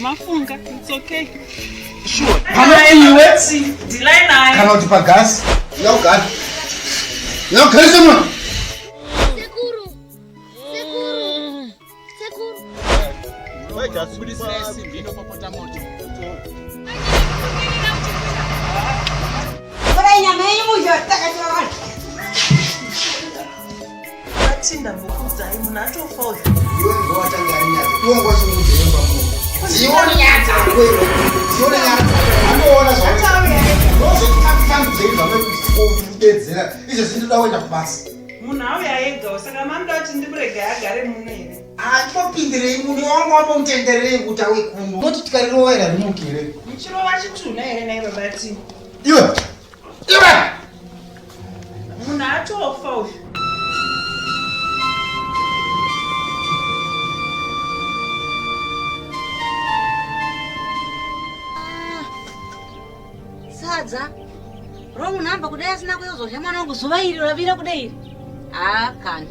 mafunga. It's okay. Sure. Let's see. Delay now. Come out to gas. No God. No, Karisma. Wait, just put this nice in vino papata moto. Tinda mbukuza imunato foil. Iwe ngowatangarinya. Iwe ngwachimudemba mu. Zione nyata kwero. Zione nyata. Anoona zvachauya. Rozo tikafambira vamekudedzera. Izvo zvindoda kuenda kubasa. Munhu auya ega saka mamda kuti ndimurege agare muno here. Atopindirei muni wangu wapomutenderei kuti awe kuno. Noti tikarirowera rimukire. Muchirova chituna here naibabati. Iwe. Munhu atofa uyu. Sadza. Romu namba kudai asina kuyozosha mwana wangu zuva iri ravira kudai. Kana.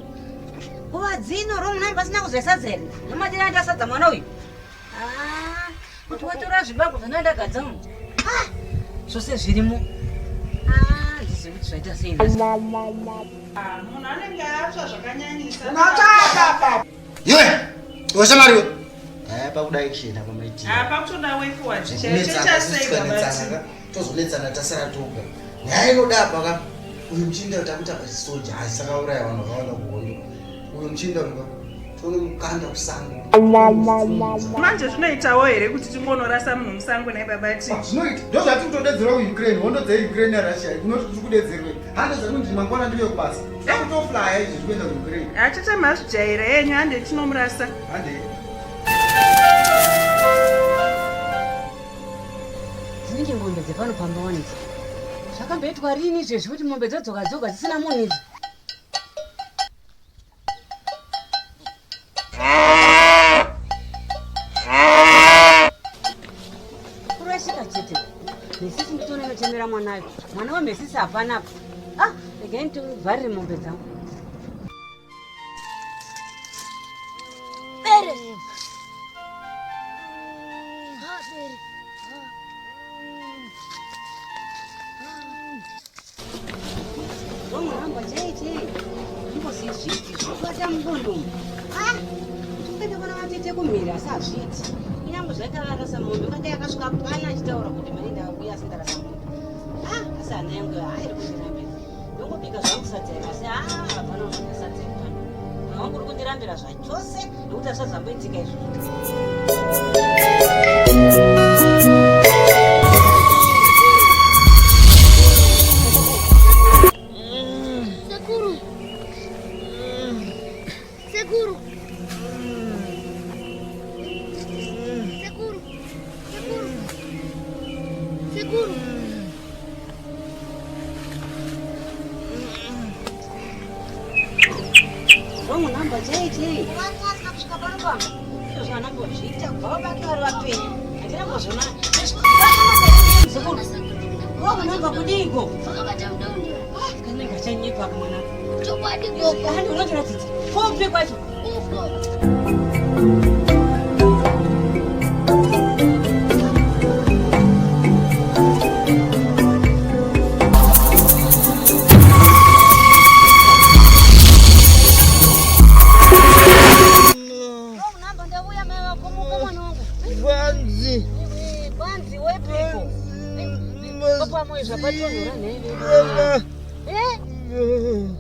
Kuva dzino romu namba asina kuzesadzera. Namadira ndasadza mwana uyu. Kuti watora zvibago zvinoenda mu. Zvose zvirimo. Ndisi kuti zvaita sei. Munhu anenge atsva zvakanyanyisa. Unataka. Iwe. Washamariwe. Pakudai kushena kwamaiti. Pakutoda wefuwa chicha sei babati. Tozoletsana tasara toga. Nyaya inoda paka uyu muchinda utakuta pachisoja asakauraya vanhu vakaona kuhondo. Uyu muchinda uyu tonomukanda kusango. Manje zvinoitawo here kuti tingonorasa munhu musango naibabati. Zvinoita. Ndozvati kutodedzera Ukraine, hondo dzeUkraine naRussia. Kunoti kuti kudedzerwe. Hando dzakuti mangwana ndiyo kubasa. Sakutoflya izvi zvikuenda kuUkraine. Achita mazvijaira yenyu hande tinomurasa. Hande. Dzinenge ngombe dzepano pambawanidzi. Zvakamboitwa rini izvezvi kuti mombe dzodzoka dzisina munhu idzi? Kurashika chete. Mesisi nditone nochemera mwanayo. Mwana wamesisi hapana apa. Regai ndivharire mombe dzangu. Bere. Kumira sazviti kunyange zvakararasa mombe kati yakasvika pana achitaura kuti maenda akuya asingarasa mombe asi hana yangu airi kundirambira ndongobika zvangu sadzaira asi hapana unoita sadzaira pano mwana wangu uri kundirambira zvachose nekuti asazamboitika izvozvo.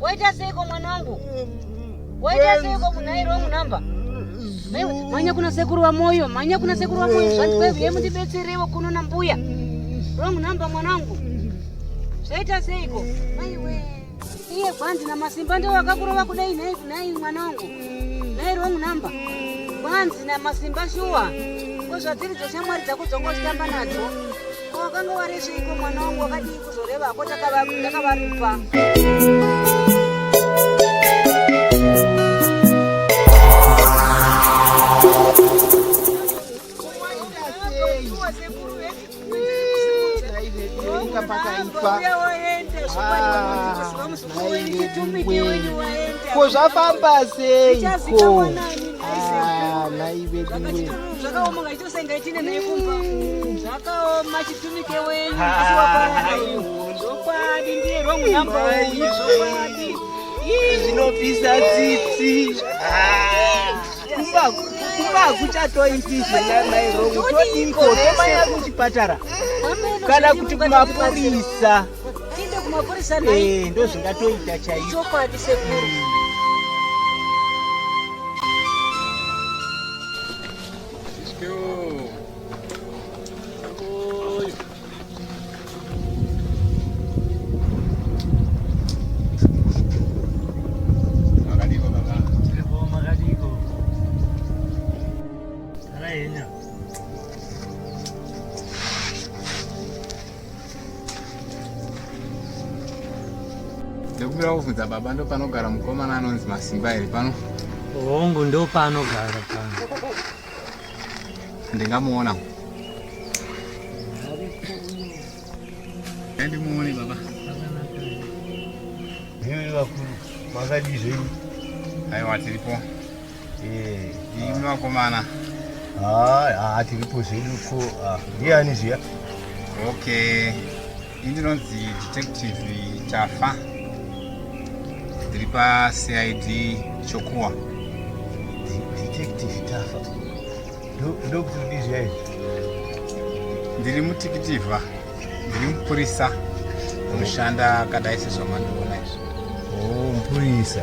Waita seiko mwanangu? Waita seiko munairo munamba? Manya kuna sekuru wa moyo, Zvati kwewe mundibetserewo kuno na mbuya. Wrong number mwanangu. Zvaita seiko? Maiwe. Iye Gwanz na Masimba ndio wakakurova kudai nai mwanangu. Nai wrong number. Gwanz na Masimba shuwa. Kozvatiri dzoshamwari dzakuzongotamba nadzo. Wakanga wari seiko mwanangu wakadi kuzoreva ko takavaripa. Kozvafamba seiko? mai vedu zvakaoma ngaitosenga itine nekumba zvakaoma chitumike wenyu zokwadi ndiye wrong number zokwadi zvinopisa tsitsi kumba kuchatoitiswe namai rongo todiko tomanya kuchipatara kana kuti kumapurisa tinde kumapurisa ndo zvingatoita chaicho chokwadi sekuru ndokubira kuvhunza baba ndo panogara mukomana anonzi Masimba here pano? hongu ndo paanogara pano. Ndingamuona. Ndimuone baba. Ndiye vakuru makadizve ini. Aiwa tiripo. Imi vakomana. Tiripo zvedu ko. Ndiani zviya? Okay. Indinonzi detective Chafa. Ndiri paCID Chokuwa. Detective Chafa. Ndokuti ndizviya izvi. Ndiri mutikitivha. Ndiri mupurisa. Unoshanda akadai sezvamandiona izvo. Mupurisa.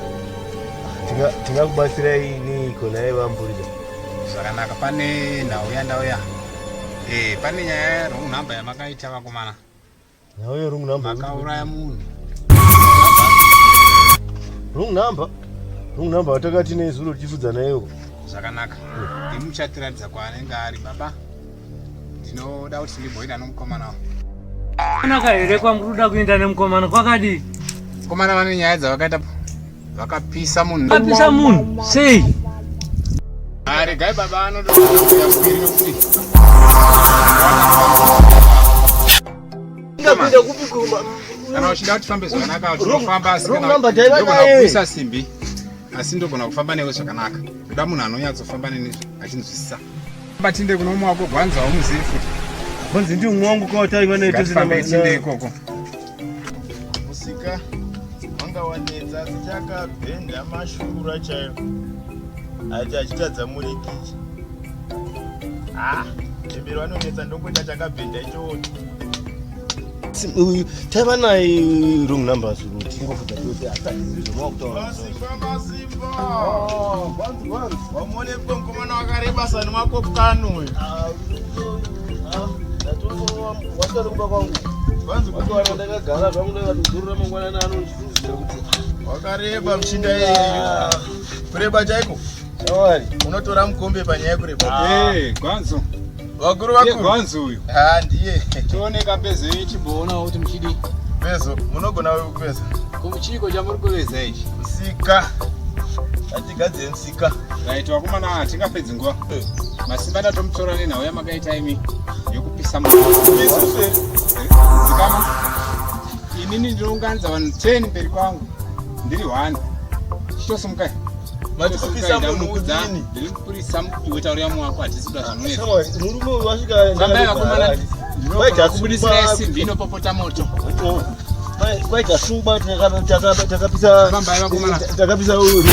Tingakubatsirai niko naye vamupurisa. Zvakanaka, pane nhau yandauya. Pane nyaya wrong number yamakaita vakomana. Nhau ye wrong number. Makauraya munhu. Wrong number? Wrong number watakati nezuro tichifudza nayewo. Zvakanaka. Ndimuchatiradza kwaanenge ari baba. Ndinoda kuti ndimboenda nomukomana. Anaka here kwangu kuda kuenda nemukomana kwakadi. Mukomana vane nyaya dzavakaita vakapisa munhu. Vakapisa munhu sei? Regai baba anotoya mbiri nokuti. Ndapinda kupiguma. Kana uchida kuti fambe zvakanaka unofamba asi kana kupisa simbi asi ndogona kufamba newe zvakanaka. Ndoda munhu anonyatsofamba neni achinzwisisa. Batinde kuno mumwe wako Gwanz aumuzivi futi. Gwanz ndi umwe wangu kwataiva naye tinde ikoko. Musika wanga wanedza tichakabhenda mashura chaiwo. Ati achitadza murekichi. Chembero vanonetsa ndongoita chakabhenda ichocho. Taiva naye wrong numbers kuti ingofudza chose asazizvi zvomawakutaura. Masimba. Gwanz. Wamuonepo mukomana wakareba sani wako kano. Wasari kumba kwangu. Gwanz kuti wana ndakagara zvangu ndakatozorora mangwanani anondifundzira kuti wakareba muchinda yeye. Kureba chaiko? Shawari, unotora mukombe panyaya kureba. Gwanz. Vakuru. Gwanz uyu. Ndiye. Tioneka pezo ichimboona kuti muchidi. Pezo, munogona wewe kupeza. Kumuchiko chamuri kuveza ichi. Musika. Atigadzire musika. Right, wakomana tingapedzi nguva. Masimba ndatomutora nenhau yamakaita imi yokupisa munhu. Zikama. Inini ndinounganidza vanhu 10 mberi kwangu. Ndiri 1. Chitosimukai. Matipisa munhu udini. Ndiri kupurisa wetaurira mumwe wako hatisi kuda zvinonetsa. Murume wasvika fambai vakomana. Waita kubudisira simbi inopopota moto. Kwaita shuba takapisa. Fambai vakomana. Takapisa uyu.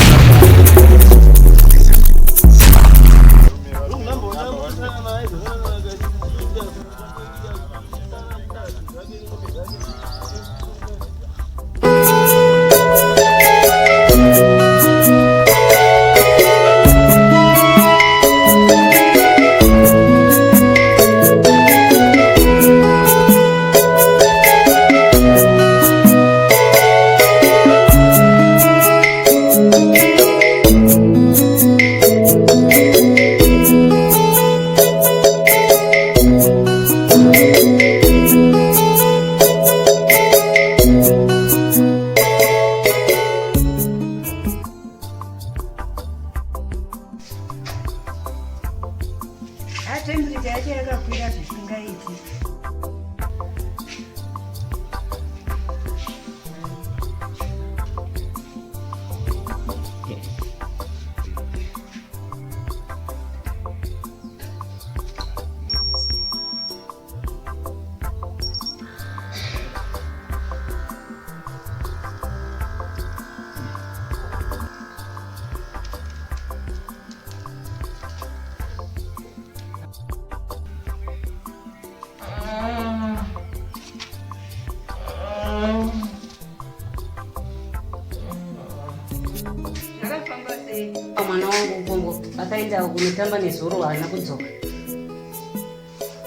waenda kunotamba nezoro haana kudzoka.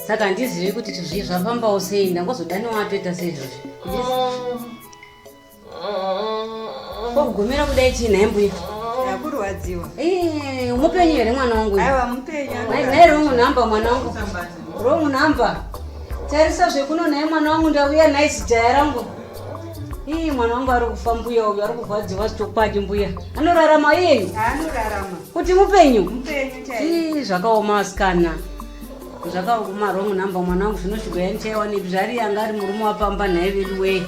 Saka handizivi kuti zvafambawo sei, ndangozodaniwa atoita seizvozvo. Kogumira kudai chii nhaye mbuya? Kurwadziwa. Mupenyu here mwana wangu? Aiwa mupenyu. Nai wrong number mwana wangu. Wrong number. Tarisa zvekuno naye mwana wangu ndauya nice jaya rangu. Mwana wangu ari kufa mbuya uyu ari kurwadziwa chitokwaji mbuya. Anorarama yeye? Anorarama. Kuti mupenyu? Mupenyu chaiye. Zvakaoma asikana. Zvakaoma wrong number mwana wangu zvinosvika nichaiwa nezvari yanga ari murume wapamba nhaye vedu weye.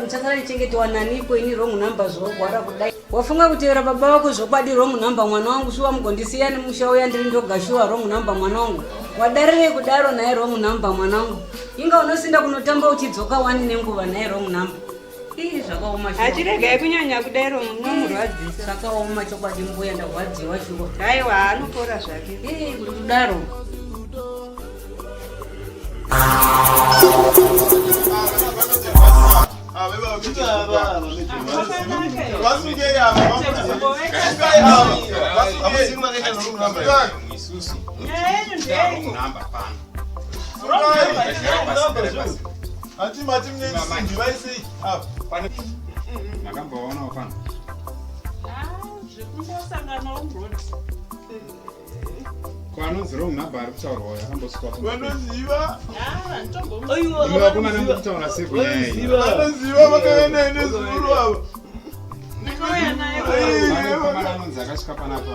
Muchasara nichengetiwa naniko ini wrong number zvogwara kudai. Wafunga kutevera baba wako zvokwadi wrong number mwana wangu, shuwa mugondisiya nemusha uya ndiri ndoga shuwa wrong number mwana wangu. Wadarire kudaro naye wrong number mwana wangu. Inga unosinda kunotamba uchidzoka wani nenguva naye wrong number. Zvakaoma shuwa. Achirega kunyanya kudaro murwadzisa. Zvakaoma chokwadi mbuya ndarwadziwa shuwa. Aiwa anopora zvake. Kuti kudaro. Kwanonzi wrong number ari kutaurwa uyu akambosvika vanoziva vakona nemukutaura sekunyaya vanoziva vakaenda nezuro ava mukomana anonzi akasvika panapa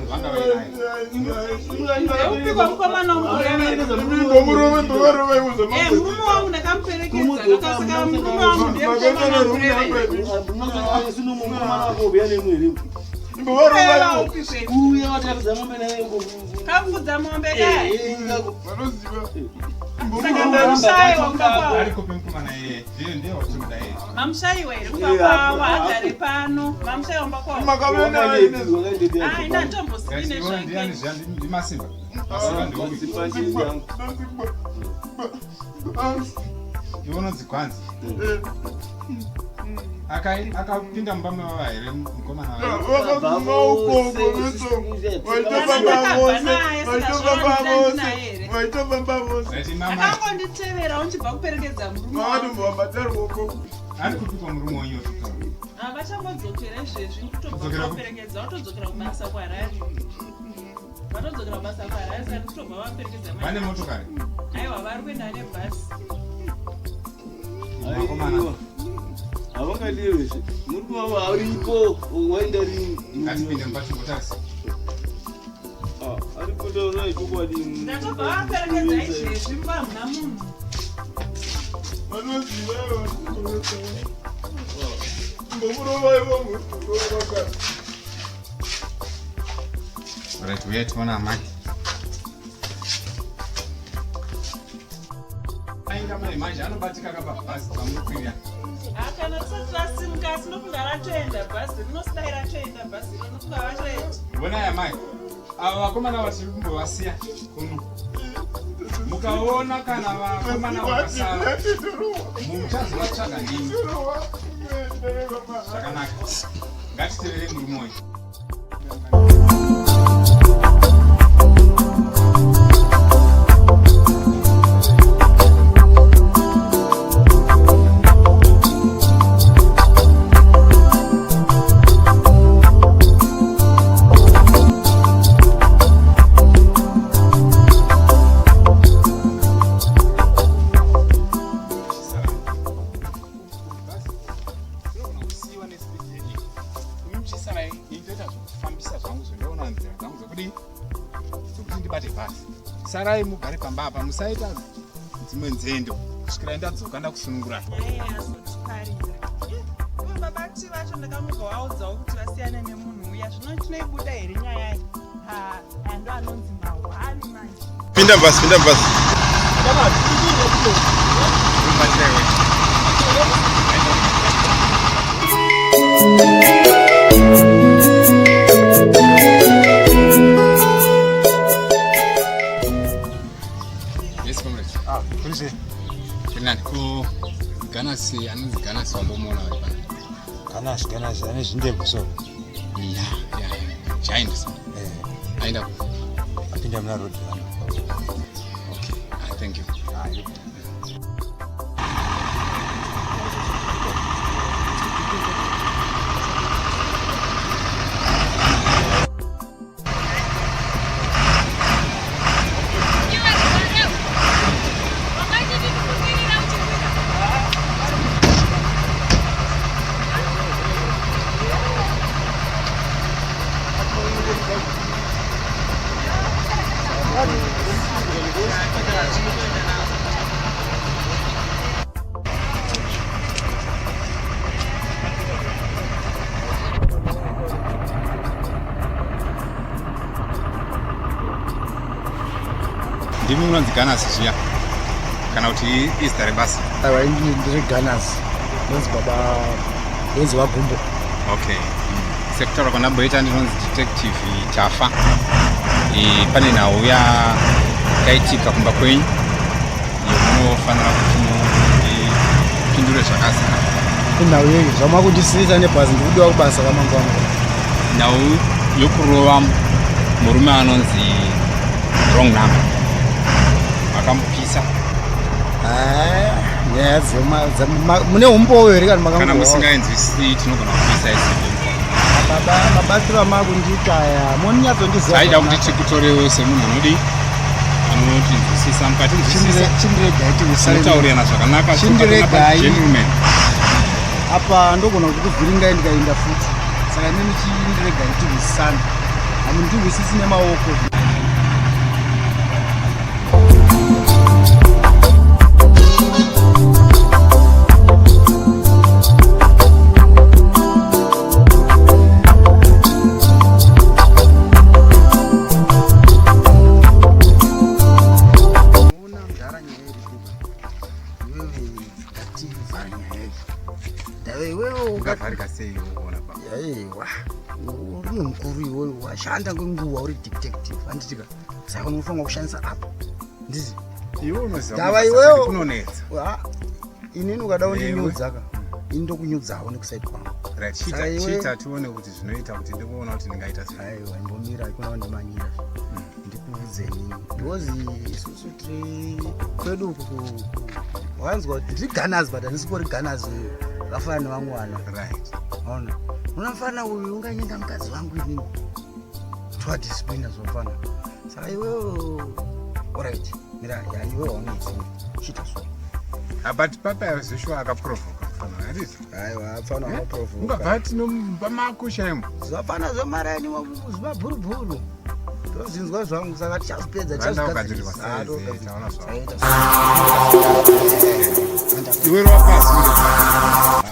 vanga vainamurume murume wangu ndakamuperekedza ndakasaka murume wangu ndiyekuamureve kakudza mombe dai mamushayiwa here kupakwava agare pano mamushayiwa mbakwaina ntombosine ndimasimba iwononzi Gwanz akapinda mubama vava here mukomana akangonditevera uchibva kuperekedza murume ari kupikwa murume wenyu vachangodzokera izvezvi kutobva vaperekedza vatodzokera kubasa kwarari vatodzokera kubasa kwarari saka kutobva vaperekedza vane motokari aiwa vari kuenda nebhasi makomana havangadiwezve murume wavo aripo waenda rini ngatipinde mupachimbotasi aripo taura chokwadi ndatobva vaperekedza izvezvi muvamuna munhu vanoziva mbomurovaivo right uye tiona amai ainga mai manje anobatika kapabhasi pamunokwira kana tisati rasimuka sinofunga ratoenda bhasi rinosdai ratoenda bhasi rinofunga ratoenda bonai amai ava vakomana vatiri kumbovasiya kuno mukaona kana vakomana vakasara muchazovatsvaga ndini zvakanaka ngatitevere murume wenyu sarai mugare pamba apa musaita dzimwe nzendo kusvikira ndadzoka ndakusunungurai babati vacho ndakamugovaudzawo kuti vasiyane nemunhu uya zvino tinoibuda here nyaya iyi ando anonzi mahwani manje pinda bhasi Ganasi anonzi Ganasi wambomona vari pano Ganasi ane zvindebvu so giant Aenda. Apinda mna road. Okay. Thank you. Ndimi unonzi Gwanz zviya kana kuti Easter rebasa. Aiwa ndiri Gwanz. Ndonzi baba ndonzi wagumbo. Okay. Sektora kwandamboita ndinonzi detective Chafa. Pane nhau yakaitika kumba kwenyu yomunofanira kuti mupindure zvakasiyana. Nhau yeyi zvamwa kundisisa nebhazi ndikudiwa kubasa kamangwana. Nhau yokurova murume anonzi wrong number. Akamupisa. Nyaya mune umbowo here kana kana musingaenzwisi tinogona kupisa isi. Mabatiro amakundita aya monyatsondiziva. Aida kuti tikutorewo semunhu anodi anotinzwisisa mukatinzwisisa. Chindiregai tinotaurana zvakanaka. Gentleman. Apa ndogona kukuvhiringai ndikaenda futi. Saka neni chindiregai tinzwisisane. Hamundirwisisi nemaoko. Uri mukuru iwe washanda kwenguva uri detective anditika saka unofanira kushandisa apa ndizi iwe unoziva dava iwewo kunonetsa. Inini ukadawo ndinyudzaka ini ndokunyudzawo nekuside kwangu. Chita tione kuti zvinoita kuti ndikuona kuti ndingaita sei. Aiwa imbomira ikona kundimanyira ndikuudzeni ndozi isusu tiri kwedu uku wanzwa kuti ndiri Gwanz but handisipori Gwanz vakafana nevamwe vana. Right. Ona unofana uyu unganyenga mukadzi wangu inini twadisciplina zvofana saka iwewo alright mira iwewo haunetsi chita so. But papa zvishwa akaprovoka kufana handizvo. Aiwa apfana akaprovoka. Ungabva tinomba makusha emo. Zvafana zvemaraini zvimabhurubhuru. Ndozinzwa zvangu saka tichazipedza iwe wapasi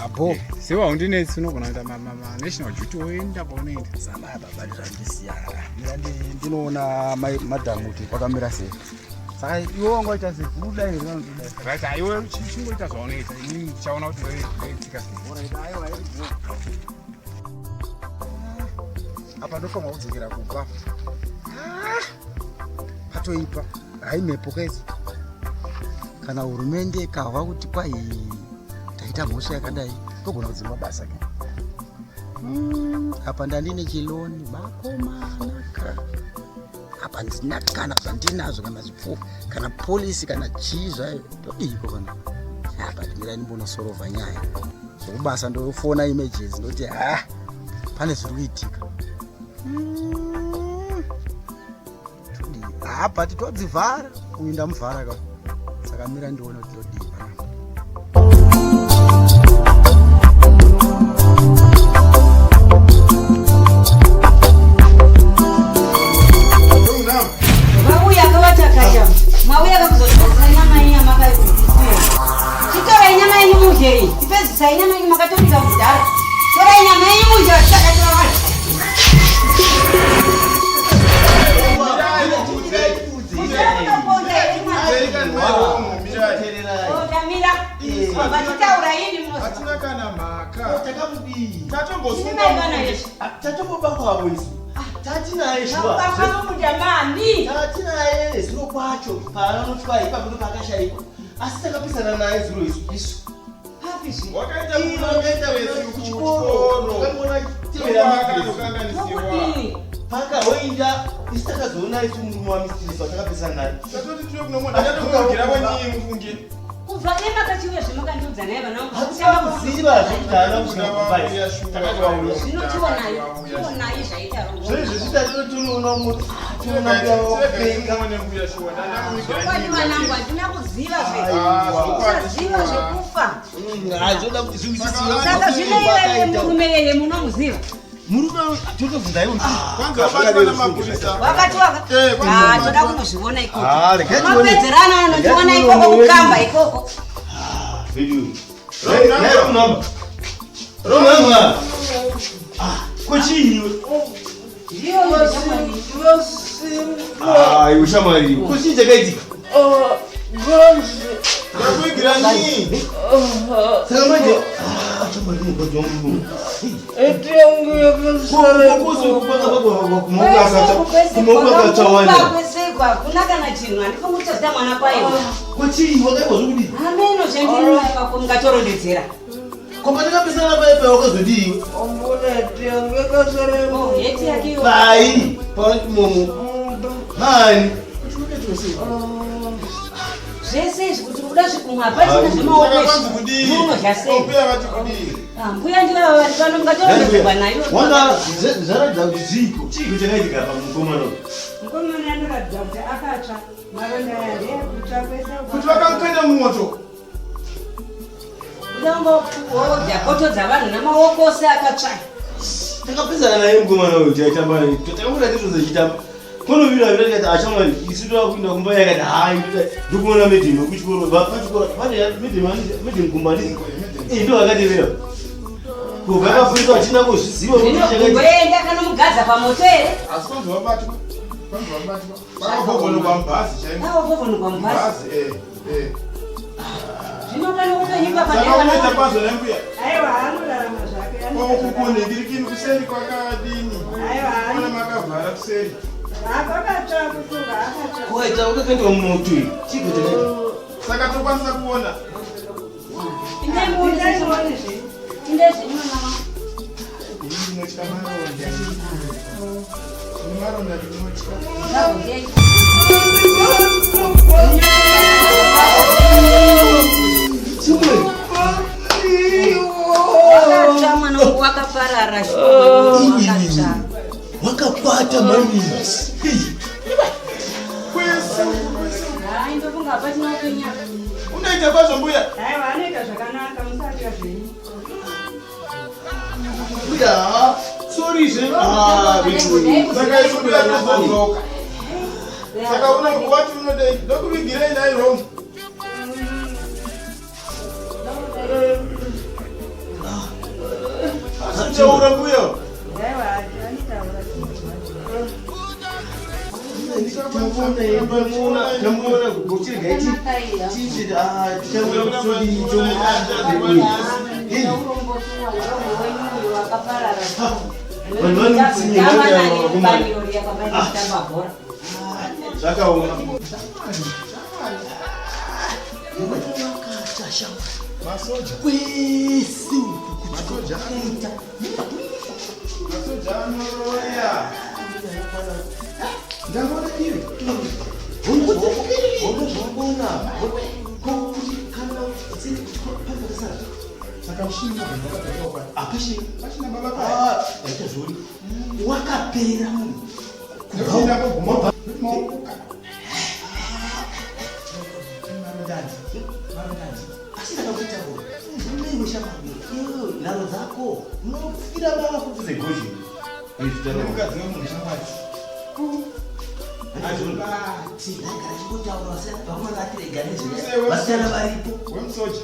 apo sewa undinetsi unogona kuita national duty woenda paunoenda. Samaya baba ndandisiyara ndinoona madhamu kuti kwakamira sei saka iwe wanga waita sei kuda here right. Iwe chingoita zvaunoita ini ndichaona kuti ndoitsika sei. apa ndofanwa kudzokera kubva patoipa haimhepo kaisi kana hurumende kahwa kuti kwai taita mhosva yakadai togona kudzima basa ke apa ndandine chiloni makomanaka apa ndisina kana zvandinazvo kana zvipfuwa kana polisi kana chii zvayo todiko kana apa ndimira ndimbonosorovha nyaya zvokubasa ndofona images ndoti pane zviri kuitika apa titodzivhara kuinda muvhara ka saka mira ndione kuti ndodii vauya kavatakata mauya kakuzotasa nyama yenyu makaikuisiya chitorai nyama yenyu mudhei tipedzisai nyama yenyu makatobika kudhara torai nyama yenyu mudhe vatisakativavanhu vachitaura ini hatina kana mhaka takamudii tatomboba kwavo isu tatinaye tatinaye zuro kwacho paanotwa ipapo nopakashayikwa asi takapisana naye zuro isu wakaita paka woinda Isitakazoona isi murume wamistirisa watakapesana naye. Tatoti tiri kunomona ndatokugira kwenyi mufunge. Kubva emakandiudza zvemakandiudza naye vana vangu. Hatina kuziva zvekuti haana kusvika kubai. Zvinotionayo zvaita rongo. Zvezvo zvita tonoona munhu. Kwani vanangu hatina kuziva zvaziva zvekufa. Zvoda kuti zviwisisiwe. Saka zvino iwe murume yeye munomuziva. Murume totobvunza iwo Kwanza wabatwa namapurisa. Wakatiwaka? Toda kunozviona ikoko. rekati Mapedzerana anotiona ikoko kukamba ikoko. Romama. Kuchini. Ushamwari. Kuchini chakaitika. Ndakuigira nini? Saka manje achamwari mukadzi wangu. Kuna kana chinhu handifungutodza mwana kwaiwa. Kuchini wakaiwa zvokudii? Ameno zvendinoipako mungatorondedzera. Kwapatakapesana paipa wakazodii? Heti yake iyo. Bai, pauti momo. Mani. Zvese izvi kuti kuda zvikumwa hapachina zvemaoko munodya sei. Mbuya ndivo vari pano mungatorondedzerwa nayo. Wanga zvaratidza kuti zviiko chii chakaitika pamukomana uyu. Mukomana anoratidza kuti akatsva maronda yake kutsva kwese. Kuti vakamukanda mumoto. Kudangodya poto dzavanhu namaoko ose akatsva. Takapesana naye mukomana uyu taitamba naye. Takamura tizozachitamba. Konovira tikati achamwari isu toda kuinda kumba yakati hai ndikuona medhini wekuchikoro pachikoro pane medhini kumbani ndo akatevera kubva pafuita achina kuzviziva kuti chakaienda kana mugadza pamoto ere asi kwanza wabatwa vakavovonekwa mubhazi chaivovovonekwa mubhazi zvino kana kutonyika paneanoita kwazo nembuya aiwa anorarama zvake okukuningirikini kuseri kwakadini ana makavhara kuseri waita wakakandwa mumoto uyu chiko chakaita saka tokwanisa kuona ndinotya maronda ndinotya wakatsva mwanangu wakaparara wakatsva wakapata mami hai ndofunga hapachina kunyaka unoita kwazvo mbuya aiwa anoita zvakanaka musatya zvenyu mbuya sorizve saka isu mbuya tozodzoka saka unongowati unodei ndokuvigirei nai romu asichaura mbuya aiwa anitaura tamuona kuchirega tichiti tichaura zvakaoma masoja kwese masoja anoroya ndavona iwe unozvabona kuti kana panoasara saka mushini apashina pachina baba paya aita zvoni wakapera munhu mauka asi ndakakuitaura uneimeshamani nharo dzako unofira mavafufudze goji nemukadzi wemunhu shamwari azvibati ndagara chikotaura vakomana atirega nezvevasiyana varipo wemusoja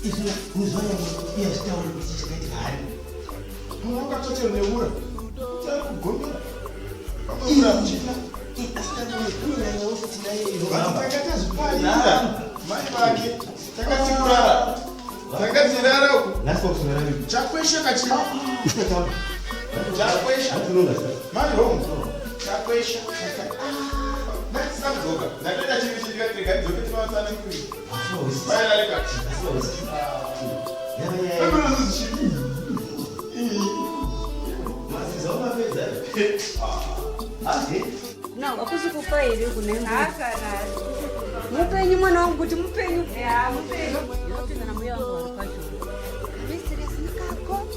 izvi muzoya zvitaura kuti chakaitika hari wakatotero neura tari kugomera pamura muchina takatazviparira mai vake takatikurara takatirara chakwesha kachina chakwesha mari home chakwesha ndatisabzoka ndatoita chinhu chindikatirega ndidzoke tinovasana kuri vairarekati mazizva umapedza No, akukupa here kunemba. Mupenyu mwana wangu kuti mupenyu. Mupenyu. Ndopinda na mbuya wangu waripacho. Mistress nikako.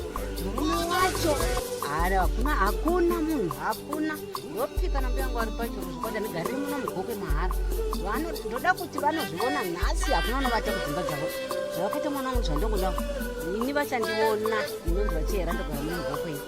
Murume wacho. Ara hakuna munhu, hakuna. Ndopika na mbuya wangu waripacho kuzvikota ndigari muno mugoke mahara. Ndoda kuti vanozviona nhasi hakuna unovata kudzimba dzavo. Zvakaita mwana wangu zvandongoda. Ini vachandiona, inonzi vachera ndogara muno mugokweni.